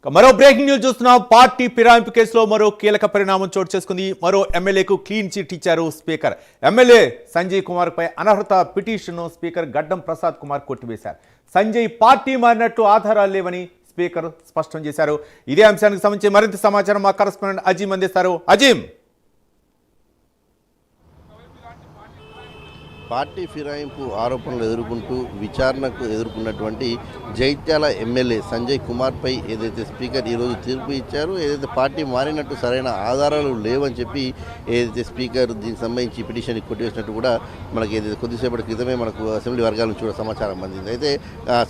మరో breaking news చూస్తున్నాం. Party ఫిరాయింపు కేసులో మరో కీలక పరిణామం చోటు చేసుకుంది. మరో ఎమ్మెల్యేకు క్లీన్ చిట్ ఇచ్చారు స్పీకర్. ఎమ్మెల్యే సంజయ్ కుమార్ పై అనర్హత పిటిషన్ను స్పీకర్ గడ్డం ప్రసాద్ కుమార్ కొట్టివేశారు. సంజయ్ పార్టీ మారినట్టు ఆధారాలు లేవని స్పీకర్ స్పష్టం చేశారు. ఇదే అంశానికి సంబంధించి మరింత సమాచారం మా కరెస్పాండెంట్ అజీం అందిస్తారు. అజీం, పార్టీ ఫిరాయింపు ఆరోపణలు ఎదుర్కొంటూ విచారణకు ఎదుర్కొన్నటువంటి జైత్యాల ఎమ్మెల్యే సంజయ్ కుమార్పై ఏదైతే స్పీకర్ ఈరోజు తీర్పు ఇచ్చారో, ఏదైతే పార్టీ మారినట్టు సరైన ఆధారాలు లేవని చెప్పి ఏదైతే స్పీకర్ దీనికి సంబంధించి పిటిషన్ కొట్టివేసినట్టు కూడా మనకి ఏదైతే కొద్దిసేపటి క్రితమే మనకు అసెంబ్లీ వర్గాల నుంచి కూడా సమాచారం అందింది. అయితే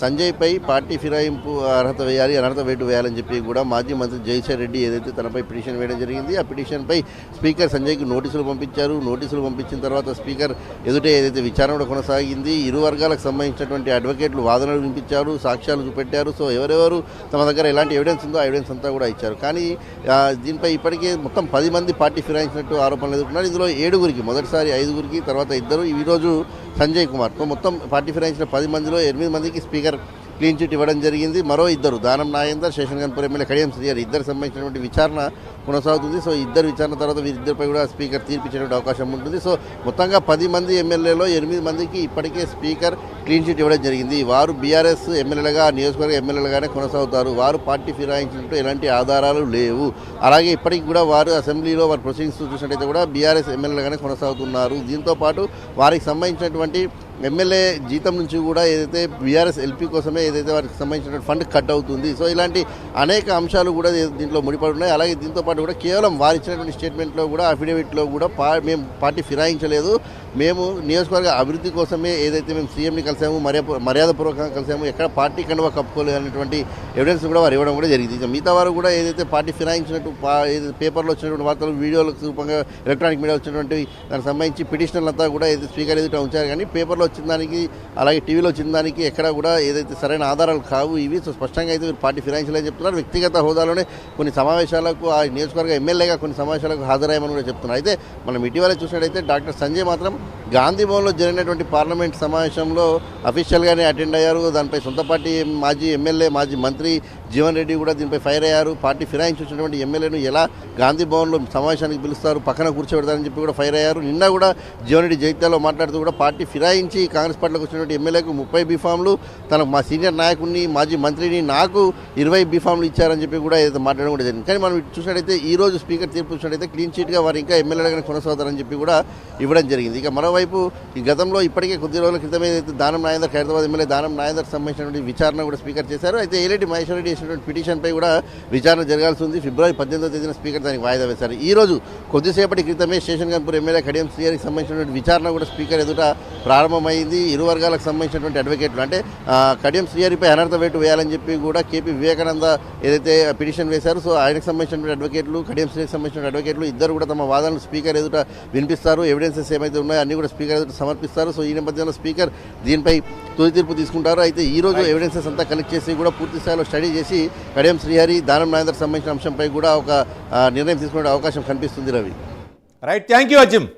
సంజయ్పై పార్టీ ఫిరాయింపు అర్హత వేయాలి, అనర్హత వేటు వేయాలని చెప్పి కూడా మాజీ మంత్రి జైశర్ రెడ్డి ఏదైతే తనపై పిటిషన్ వేయడం జరిగింది. ఆ పిటిషన్పై స్పీకర్ సంజయ్కి నోటీసులు పంపించారు. నోటీసులు పంపించిన తర్వాత స్పీకర్ ఎదుటే ఏదైతే విచారణ కూడా కొనసాగింది. ఇరు వర్గాలకు సంబంధించినటువంటి అడ్వకేట్లు వాదనలు వినిపించారు, సాక్ష్యాలు చూపెట్టారు. సో ఎవరెవరు తమ దగ్గర ఎలాంటి ఎవిడెన్స్ ఉందో ఆ ఎవిడెన్స్ అంతా కూడా ఇచ్చారు. కానీ దీనిపై ఇప్పటికే మొత్తం 10 మంది పార్టీ ఫిరాయించినట్టు ఆరోపణలు ఎదుర్కొన్నారు. ఇందులో 7గురికి, మొదటిసారి 5గురికి, తర్వాత 2, ఈరోజు సంజయ్ కుమార్. మొత్తం పార్టీ ఫిరాయించిన 10 మందిలో 8 మందికి స్పీకర్ క్లీన్ చిట్ ఇవ్వడం జరిగింది. మరో 2 దానం నాగేందర్, శేషన్గన్పూర్ ఎమ్మెల్యే కడియం శ్రీహరి ఇద్దరు సంబంధించినటువంటి విచారణ కొనసాగుతుంది. సో ఇద్దరు విచారణ తర్వాత వీరిద్దరిపై కూడా స్పీకర్ తీర్పిచ్చేటువంటి అవకాశం ఉంటుంది. సో మొత్తంగా 10 మంది ఎమ్మెల్యేలో 8 మందికి ఇప్పటికే స్పీకర్ క్లీన్ చిట్ ఇవ్వడం జరిగింది. వారు బీఆర్ఎస్ ఎమ్మెల్యేలుగా, నియోజకవర్గ ఎమ్మెల్యేలుగానే కొనసాగుతారు. వారు పార్టీ ఫిరాయించినట్టు ఎలాంటి ఆధారాలు లేవు. అలాగే ఇప్పటికి కూడా వారు అసెంబ్లీలో వారి ప్రొసీడింగ్స్ చూసినట్టయితే కూడా బీఆర్ఎస్ ఎమ్మెల్యేలుగానే కొనసాగుతున్నారు. దీంతోపాటు వారికి సంబంధించినటువంటి ఎమ్మెల్యే జీతం నుంచి కూడా ఏదైతే బీఆర్ఎస్ ఎల్పీ కోసమే ఏదైతే వారికి సంబంధించిన ఫండ్ కట్ అవుతుంది. సో ఇలాంటి అనేక అంశాలు కూడా దీంట్లో ముడిపడి ఉన్నాయి. అలాగే దీంతోపాటు కూడా కేవలం వారు ఇచ్చినటువంటి స్టేట్మెంట్లో కూడా, అఫిడవిట్లో కూడా మేము పార్టీ ఫిరాయించలేదు, మేము నియోజకవర్గ అభివృద్ధి కోసమే ఏదైతే మేము సీఎంని కలిసాము, మర్యాదపూర్వకంగా కలిసాము, ఎక్కడ పార్టీ కండువా కప్పుకోలేదు అనేటువంటి ఎవిడెన్స్ కూడా వారు ఇవ్వడం కూడా జరిగింది. ఇక మిగతా వారు కూడా ఏదైతే పార్టీ ఫిరాయించినట్టు పేపర్లో వచ్చినటువంటి వార్తలు, వీడియోలకు రూపంగా ఎలక్ట్రానిక్ మీడియా వచ్చినటువంటి దానికి సంబంధించి పిటిషన్లు అంతా కూడా ఏదైతే స్పీకర్ ఎదుట ఉంచారు. కానీ పేపర్లో వచ్చిన దానికి, అలాగే టీవీలో వచ్చిన దానికి ఎక్కడ కూడా ఏదైతే సరైన ఆధారాలు కావు ఇవి. సో స్పష్టంగా అయితే మీరు పార్టీ ఫిరాయించలేదని చెప్తున్నారు. వ్యక్తిగత హోదాలోనే కొన్ని సమావేశాలకు, ఆ నియోజకవర్గ ఎమ్మెల్యేగా కొన్ని సమావేశాలకు హాజరయ్యామని కూడా చెప్తున్నారు. అయితే మనం ఇటీవల చూసినట్టయితే డాక్టర్ సంజయ్ మాత్రం గాంధీ భవన్లో జరిగినటువంటి పార్లమెంట్ సమావేశంలో అఫీషియల్గానే అటెండ్ అయ్యారు. దానిపై సొంత పార్టీ మాజీ ఎమ్మెల్యే, మాజీ మంత్రి జీవన్ రెడ్డి కూడా దీనిపై ఫైర్ అయ్యారు. పార్టీ ఫిరాయించి వచ్చినటువంటి ఎమ్మెల్యేను ఎలా గాంధీ భవన్లో సమావేశానికి పిలుస్తారు, పక్కన కూర్చోబెడతారని చెప్పి కూడా ఫైర్ అయ్యారు. నిన్న కూడా జీవన్ రెడ్డి జైత్యాలో మాట్లాడుతూ కూడా పార్టీ ఫిరాయించి కాంగ్రెస్ పార్టీలోకి వచ్చినటువంటి ఎమ్మెల్యేకు 30 బీఫామ్లు, తనకు మా సీనియర్ నాయకుడిని, మాజీ మంత్రిని, నాకు 20 బీఫామ్లు ఇచ్చారని చెప్పి కూడా ఏదైతే మాట్లాడడం కూడా జరిగింది. కానీ మనం చూసినట్టయితే ఈ రోజు స్పీకర్ తీర్పు చూసినట్టయితే క్లీన్ చిట్గా వారు ఇంకా ఎమ్మెల్యేలుగానే కొనసాగుతారని చెప్పి కూడా ఇవ్వడం జరిగింది. ఇక మరోవైపు ఈ గతంలో ఇప్పటికే కొద్ది రోజుల క్రితం ఏదైతే దానం నాగేందర్, హైదరాబాద్ ఎమ్మెల్యే దానం నాగేందర్కి సంబంధించినటువంటి విచారణ కూడా స్పీకర్ చేశారు. అయితే ఏలేటి మహేశ్వర రెడ్డి చేసినటువంటి పిటిషన్పై కూడా విచారణ జరగాల్సి ఉంది. ఫిబ్రవరి 18వ తేదీన స్పీకర్ దానికి వాయిదా వేశారు. ఈ రోజు కొద్దిసేపటి క్రితమే శేషన్గన్పూర్ ఎమ్మెల్యే కడియం శ్రీహరికి సంబంధించినటువంటి విచారణ కూడా స్పీకర్ ఎదుట ప్రారంభమైంది. ఇరు వర్గాలకు సంబంధించినటువంటి అడ్వకేట్లు, అంటే కడియం శ్రీహరిపై అనర్హత వేటు వేయాలని చెప్పి కూడా కేపీ వివేకానంద ఏదైతే పిటిషన్ వేశారు. సో ఆయనకు సంబంధించినటువంటి అడ్వకేట్లు, కడియం శ్రీహరికి సంబంధించిన అడ్వకేట్లు ఇద్దరు కూడా తమ వాదనలు స్పీకర్ ఎదుట వినిపిస్తారు. ఎవిడెన్సెస్ ఏమైతే ఉన్నాయో అన్ని కూడా స్పీకర్ ఎదుట సమర్పిస్తారు. సో ఈ నేపథ్యంలో స్పీకర్ దీనిపై తుది తీర్పు తీసుకుంటారు. అయితే ఈ రోజు ఎవిడెన్సెస్ అంతా కలెక్ట్ చేసి కూడా పూర్తి స్థాయిలో స్టడీ చేసి కడియం శ్రీహరి, దానం నాగేందర్ సంబంధించిన అంశంపై కూడా ఒక నిర్ణయం తీసుకునే అవకాశం కనిపిస్తుంది. Ravi, right, thank you Azim.